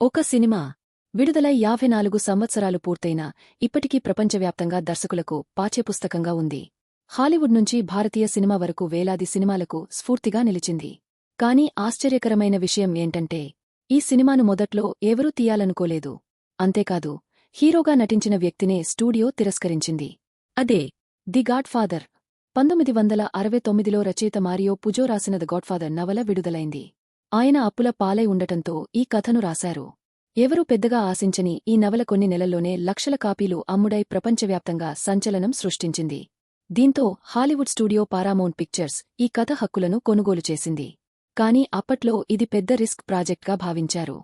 ఒక సినిమా విడుదలై 54 సంవత్సరాలు పూర్తయినా ఇప్పటికీ ప్రపంచవ్యాప్తంగా దర్శకులకు పాఠ్యపుస్తకంగా ఉంది. హాలీవుడ్ నుంచి భారతీయ సినిమా వరకు వేలాది సినిమాలకు స్ఫూర్తిగా నిలిచింది. కానీ ఆశ్చర్యకరమైన విషయం ఏంటంటే ఈ సినిమాను మొదట్లో ఎవరూ తీయాలనుకోలేదు. అంతేకాదు, హీరోగా నటించిన వ్యక్తినే స్టూడియో తిరస్కరించింది. అదే ది గాడ్ ఫాదర్. 1969లో రచయిత మారియో పుజో రాసిన ద గాడ్ఫాదర్ నవల విడుదలైంది. ఆయన అప్పుల పాలై ఉండటంతో ఈ కథను రాశారు. ఎవరూ పెద్దగా ఆశించని ఈ నవల కొన్ని నెలల్లోనే లక్షల కాపీలు అమ్ముడై ప్రపంచవ్యాప్తంగా సంచలనం సృష్టించింది. దీంతో హాలీవుడ్ స్టూడియో పారామౌంట్ పిక్చర్స్ ఈ కథ హక్కులను కొనుగోలు చేసింది. కానీ అప్పట్లో ఇది పెద్ద రిస్క్ ప్రాజెక్ట్గా భావించారు.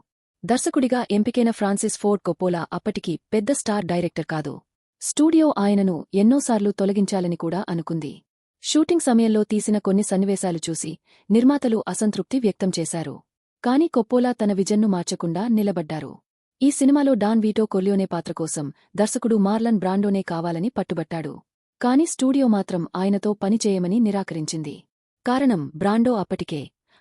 దర్శకుడిగా ఎంపికైన ఫ్రాన్సిస్ ఫోర్డ్ కొప్పోలా అప్పటికి పెద్ద స్టార్ డైరెక్టర్ కాదు. స్టూడియో ఆయనను ఎన్నోసార్లు తొలగించాలని కూడా అనుకుంది. షూటింగ్ సమయంలో తీసిన కొన్ని సన్నివేశాలు చూసి నిర్మాతలు అసంతృప్తి వ్యక్తం చేశారు. కాని కొప్పోలా తన విజన్ను మార్చకుండా నిలబడ్డారు. ఈ సినిమాలో డాన్ వీటో కొర్లియోనే పాత్ర కోసం దర్శకుడు మార్లన్ బ్రాండోనే కావాలని పట్టుబట్టాడు. కాని స్టూడియో మాత్రం ఆయనతో పనిచేయమని నిరాకరించింది. కారణం, బ్రాండో అప్పటికే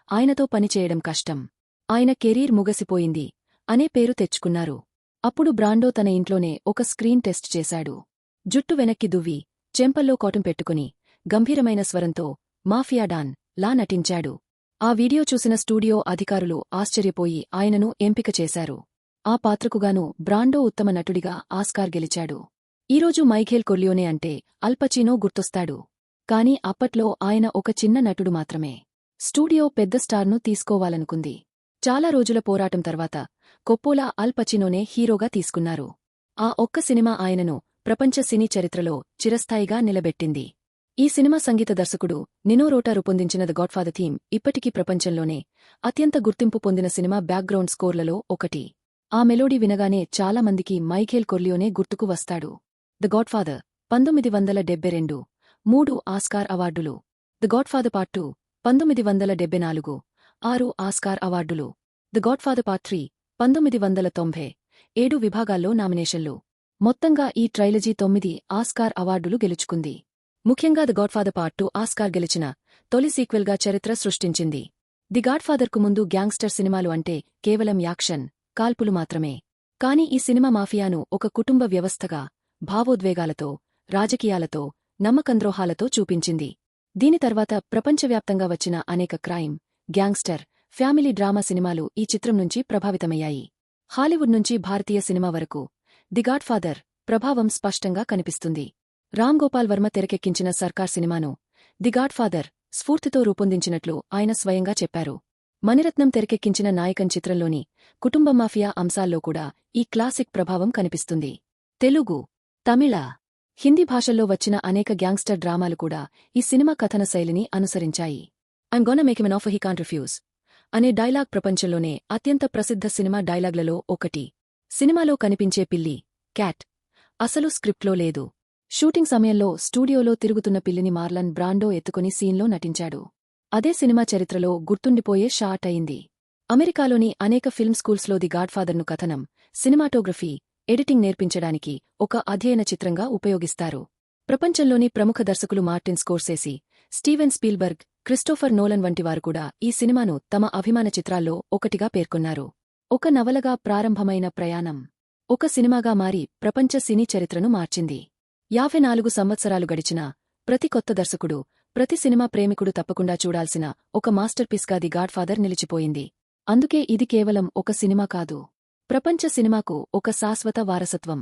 ఆయనతో పనిచేయడం కష్టం, ఆయన కెరీర్ ముగసిపోయింది అనే పేరు తెచ్చుకున్నారు. అప్పుడు బ్రాండో తన ఇంట్లోనే ఒక స్క్రీన్ టెస్ట్ చేశాడు. జుట్టు వెనక్కి దువ్వి, చెంపల్లో కాటన్ పెట్టుకుని గంభీరమైన స్వరంతో మాఫియా డాన్ లా నటించాడు. ఆ వీడియో చూసిన స్టూడియో అధికారులు ఆశ్చర్యపోయి ఆయనను ఎంపిక చేశారు. ఆ పాత్రకుగాను బ్రాండో ఉత్తమ నటుడిగా ఆస్కార్ గెలిచాడు. ఈరోజు మైఖేల్ కొర్లియోనే అంటే అల్ పచీనో గుర్తొస్తాడు. కాని అప్పట్లో ఆయన ఒక చిన్న నటుడు మాత్రమే. స్టూడియో పెద్ద స్టార్ను తీసుకోవాలనుకుంది. చాలా రోజుల పోరాటం తర్వాత కొప్పోలా అల్ పచీనోనే హీరోగా తీసుకున్నారు. ఆ ఒక్క సినిమా ఆయనను ప్రపంచ సినీ చరిత్రలో చిరస్థాయిగా నిలబెట్టింది. ఈ సినిమా సంగీత దర్శకుడు నినో రోటా రూపొందించిన ద గాడ్ఫాదర్ థీమ్ ఇప్పటికీ ప్రపంచంలోనే అత్యంత గుర్తింపు పొందిన సినిమా బ్యాక్గ్రౌండ్ స్కోర్లలో ఒకటి. ఆ మెలోడీ వినగానే చాలా మందికి మైఖేల్ కొర్లియోనే గుర్తుకు వస్తాడు. ద గాడ్ఫాదర్ 1972 3 ఆస్కార్ అవార్డులు. ద గాడ్ఫాదర్ పార్ట్ 2 1974 6 ఆస్కార్ అవార్డులు. ద గాడ్ఫాదర్ పార్ట్ 3 1990 7 విభాగాల్లో నామినేషన్లు. మొత్తంగా ఈ ట్రైలజీ 9 ఆస్కార్ అవార్డులు గెలుచుకుంది. ముఖ్యంగా ది గాడ్ఫాదర్ పార్ట్ 2 ఆస్కార్ గెలిచిన తొలి సీక్వెల్గా చరిత్ర సృష్టించింది. ది గాడ్ఫాదర్కు ముందు గ్యాంగ్స్టర్ సినిమాలు అంటే కేవలం యాక్షన్, కాల్పులు మాత్రమే. కాని ఈ సినిమా మాఫియాను ఒక కుటుంబ వ్యవస్థగా, భావోద్వేగాలతో, రాజకీయాలతో, నమ్మకంద్రోహాలతో చూపించింది. దీని తర్వాత ప్రపంచవ్యాప్తంగా వచ్చిన అనేక క్రైమ్, గ్యాంగ్స్టర్, ఫ్యామిలీ డ్రామా సినిమాలు ఈ చిత్రం నుంచి ప్రభావితమయ్యాయి. హాలీవుడ్ నుంచి భారతీయ సినిమా వరకు ది గాడ్ఫాదర్ ప్రభావం స్పష్టంగా కనిపిస్తుంది. రామ్ గోపాల్ వర్మ తెరకెక్కించిన సర్కార్ సినిమాను ది గాడ్ఫాదర్ స్ఫూర్తితో రూపొందించినట్లు ఆయన స్వయంగా చెప్పారు. మణిరత్నం తెరకెక్కించిన నాయకన్ చిత్రంలోని కుటుంబ మాఫియా అంశాల్లో కూడా ఈ క్లాసిక్ ప్రభావం కనిపిస్తుంది. తెలుగు, తమిళ, హిందీ భాషల్లో వచ్చిన అనేక గ్యాంగ్స్టర్ డ్రామాలు కూడా ఈ సినిమా కథన శైలిని అనుసరించాయి. I'm gonna make him an offer he can't refuse అనే డైలాగ్ ప్రపంచంలోనే అత్యంత ప్రసిద్ధ సినిమా డైలాగ్లలో ఒకటి. సినిమాలో కనిపించే పిల్లి, క్యాట్ అసలు స్క్రిప్ట్లో లేదు. షూటింగ్ సమయంలో స్టూడియోలో తిరుగుతున్న పిల్లిని మార్లన్ బ్రాండో ఎత్తుకుని సీన్లో నటించాడు. అదే సినిమా చరిత్రలో గుర్తుండిపోయే షాట్ అయింది. అమెరికాలోని అనేక ఫిల్మ్ స్కూల్స్లో ది గాడ్ఫాదర్ను కథనం, సినిమాటోగ్రఫీ, ఎడిటింగ్ నేర్పించడానికి ఒక అధ్యయన చిత్రంగా ఉపయోగిస్తారు. ప్రపంచంలోని ప్రముఖ దర్శకులు Martin Scorsese, Steven Spielberg, Christopher Nolan వంటివారు కూడా ఈ సినిమాను తమ అభిమాన చిత్రాల్లో ఒకటిగా పేర్కొన్నారు. ఒక నవలగా ప్రారంభమైన ప్రయాణం ఒక సినిమాగా మారి ప్రపంచ సినీ చరిత్రను మార్చింది. 54 సంవత్సరాలు గడిచినా ప్రతి కొత్త దర్శకుడు, ప్రతి సినిమా ప్రేమికుడు తప్పకుండా చూడాల్సిన ఒక మాస్టర్పీస్గా ది గాడ్ఫాదర్ నిలిచిపోయింది. అందుకే ఇది కేవలం ఒక సినిమా కాదు, ప్రపంచ సినిమాకు ఒక శాశ్వత వారసత్వం.